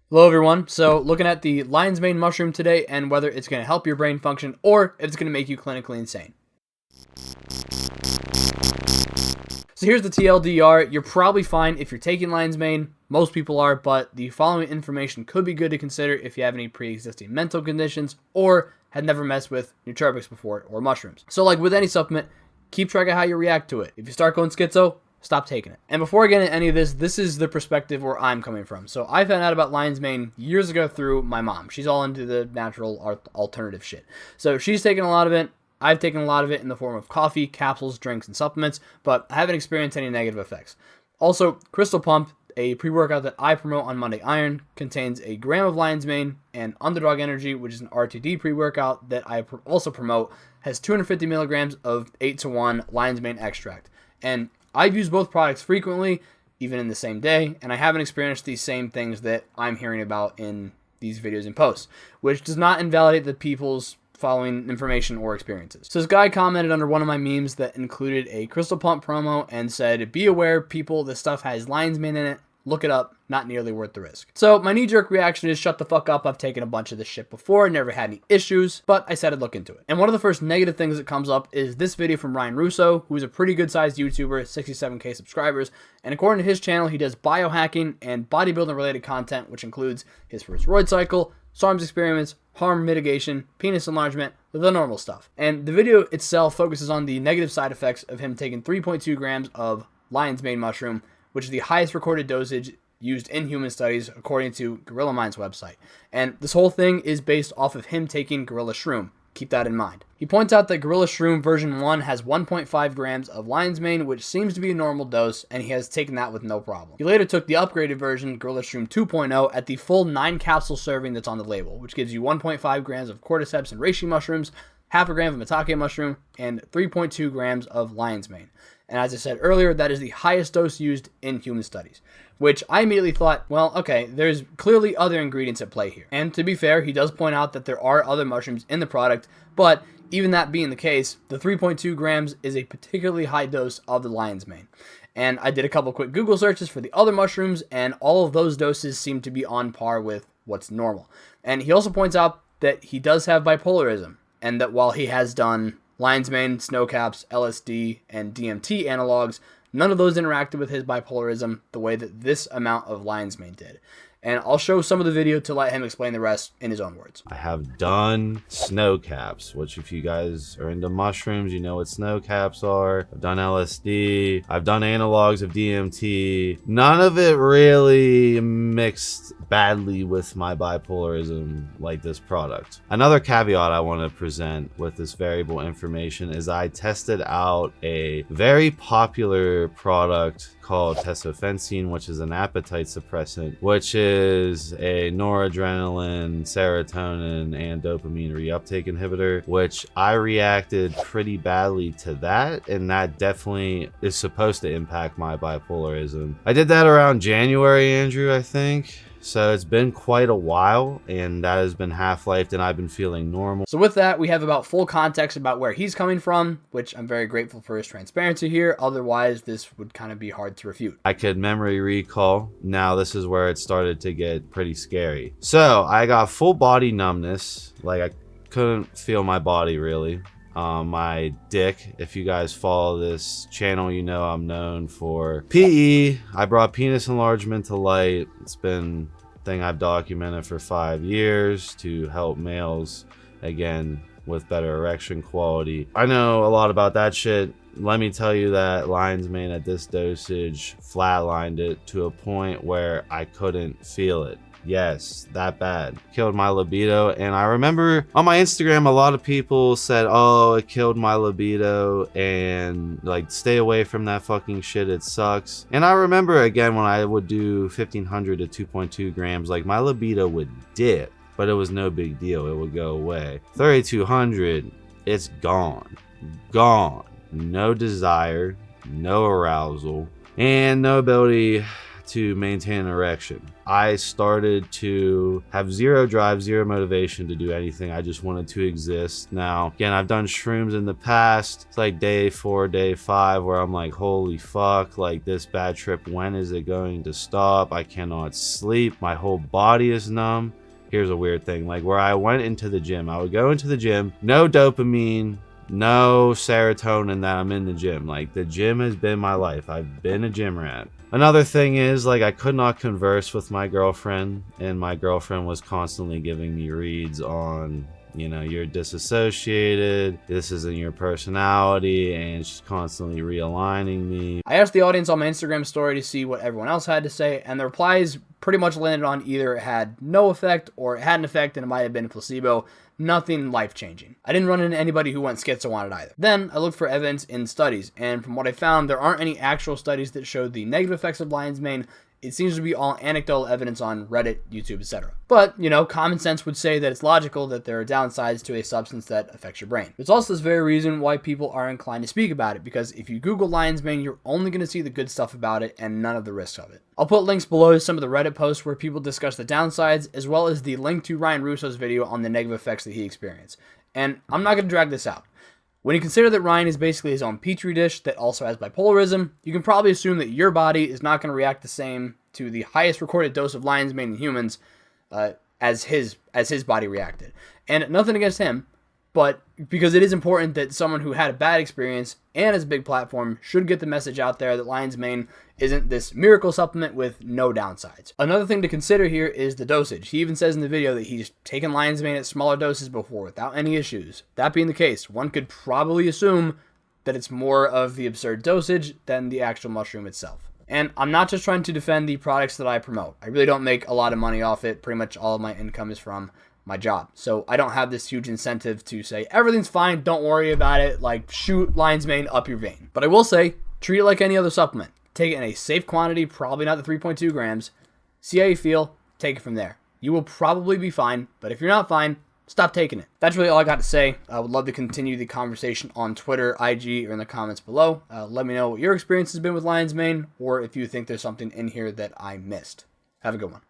Hello everyone, so looking at the lion's mane mushroom today and whether it's going to help your brain function or if it's going to make you clinically insane. So here's the TLDR, you're probably fine if you're taking lion's mane, most people are, but the following information could be good to consider if you have any pre-existing mental conditions or had never messed with nootropics before or mushrooms. So like with any supplement, keep track of how you react to it. If you start going schizo, stop taking it. And before I get into any of this, this is the perspective where I'm coming from. So I found out about lion's mane years ago through my mom. She's all into the natural alternative shit. So she's taken a lot of it. I've taken a lot of it in the form of coffee, capsules, drinks, and supplements, but I haven't experienced any negative effects. Also, Crystal Pump, a pre-workout that I promote on Monday Iron, contains a gram of lion's mane, and Underdog Energy, which is an RTD pre-workout that I also promote, has 250 milligrams of 8-to-1 lion's mane extract. And I've used both products frequently, even in the same day, and I haven't experienced these same things that I'm hearing about in these videos and posts, which does not invalidate the people's following information or experiences. So this guy commented under one of my memes that included a Crystal Pump promo and said, "Be aware, people, this stuff has lion's mane in it. Look it up, not nearly worth the risk." So my knee-jerk reaction is shut the fuck up. I've taken a bunch of this shit before, never had any issues, but I said I'd look into it. And one of the first negative things that comes up is this video from Russo, who is a pretty good sized YouTuber, 67k subscribers, and according to his channel, he does biohacking and bodybuilding related content, which includes his first roid cycle, SARMs experiments, harm mitigation, penis enlargement, the normal stuff. And the video itself focuses on the negative side effects of him taking 3.2 grams of lion's mane mushroom, which is the highest recorded dosage used in human studies according to Gorilla Mind's website. And this whole thing is based off of him taking Gorilla Shroom. Keep that in mind. He points out that Gorilla Shroom version 1 has 1.5 grams of lion's mane, which seems to be a normal dose, and he has taken that with no problem. He later took the upgraded version, Gorilla Shroom 2.0, at the full 9 capsule serving that's on the label, which gives you 1.5 grams of cordyceps and reishi mushrooms, half a gram of maitake mushroom, and 3.2 grams of lion's mane. And as I said earlier, that is the highest dose used in human studies, which I immediately thought, well, okay, there's clearly other ingredients at play here. And to be fair, he does point out that there are other mushrooms in the product, but even that being the case, the 3.2 grams is a particularly high dose of the lion's mane. And I did a couple quick Google searches for the other mushrooms, and all of those doses seem to be on par with what's normal. And he also points out that he does have bipolarism, and that while he has done lion's mane, snow caps, LSD, and DMT analogs, none of those interacted with his bipolarism the way that this amount of lion's mane did. And I'll show some of the video to let him explain the rest in his own words. I have done snow caps, which if you guys are into mushrooms, you know what snow caps are. I've done LSD. I've done analogs of DMT. None of it really mixed badly with my bipolarism like this product. Another caveat I want to present with this variable information is I tested out a very popular product called tesofensine, which is an appetite suppressant, which is a noradrenaline, serotonin, and dopamine reuptake inhibitor, which I reacted pretty badly to that, and that definitely is supposed to impact my bipolarism. I did that around January, Andrew, I think. So it's been quite a while, and that has been half-lifed, and I've been feeling normal. So with that, we have about full context about where he's coming from, which I'm very grateful for his transparency here. Otherwise, this would kind of be hard to refute. I could memory recall. Now this is where it started to get pretty scary. So I got full body numbness. Like I couldn't feel my body really. My dick, if you guys follow this channel, you know I'm known for PE. I brought penis enlargement to light. It's been a thing I've documented for 5 years to help males, again, with better erection quality. I know a lot about that shit. Let me tell you that lion's mane at this dosage flatlined it to a point where I couldn't feel it. Yes, that bad. Killed my libido. And I remember on my Instagram, a lot of people said, oh, it killed my libido and like stay away from that fucking shit. It sucks. And I remember again, when I would do 1500 to 2.2 grams, like my libido would dip, but it was no big deal. It would go away. 3200, it's gone. Gone. No desire, no arousal, and no ability to maintain an erection. I started to have zero drive, zero motivation to do anything. I just wanted to exist. Now, again, I've done shrooms in the past. It's like day 4, day 5, where I'm like, holy fuck, like this bad trip, when is it going to stop? I cannot sleep. My whole body is numb. Here's a weird thing, like where I went into the gym, I would go into the gym, no dopamine, no serotonin that I'm in the gym. Like the gym has been my life. I've been a gym rat. Another thing is, like, I could not converse with my girlfriend, and my girlfriend was constantly giving me reads on, you know, you're disassociated, this isn't your personality, and she's constantly realigning me. I asked the audience on my Instagram story to see what everyone else had to say, and the replies pretty much landed on either it had no effect or it had an effect and it might have been a placebo. Nothing life-changing. I didn't run into anybody who went schizo on it either. Then I looked for evidence in studies, and from what I found, there aren't any actual studies that showed the negative effects of lion's mane. It seems to be all anecdotal evidence on Reddit, YouTube, etc. But, you know, common sense would say that it's logical that there are downsides to a substance that affects your brain. There's also this very reason why people are inclined to speak about it, because if you Google lion's mane, you're only going to see the good stuff about it and none of the risks of it. I'll put links below to some of the Reddit posts where people discuss the downsides, as well as the link to Ryan Russo's video on the negative effects that he experienced. And I'm not going to drag this out. When you consider that Ryan is basically his own petri dish that also has bipolarism, you can probably assume that your body is not going to react the same to the highest recorded dose of lion's mane in humans as his body reacted. And nothing against him, but because it is important that someone who had a bad experience and has a big platform should get the message out there that lion's mane isn't this miracle supplement with no downsides. Another thing to consider here is the dosage. He even says in the video that he's taken lion's mane at smaller doses before without any issues. That being the case, one could probably assume that it's more of the absurd dosage than the actual mushroom itself. And I'm not just trying to defend the products that I promote. I really don't make a lot of money off it. Pretty much all of my income is from my job. So I don't have this huge incentive to say everything's fine, don't worry about it, like shoot lion's mane up your vein. But I will say, treat it like any other supplement. Take it in a safe quantity, probably not the 3.2 grams. See how you feel, take it from there. You will probably be fine, but if you're not fine, stop taking it. That's really all I got to say. I would love to continue the conversation on Twitter, IG, or in the comments below. Let me know what your experience has been with lion's mane, or if you think there's something in here that I missed. Have a good one.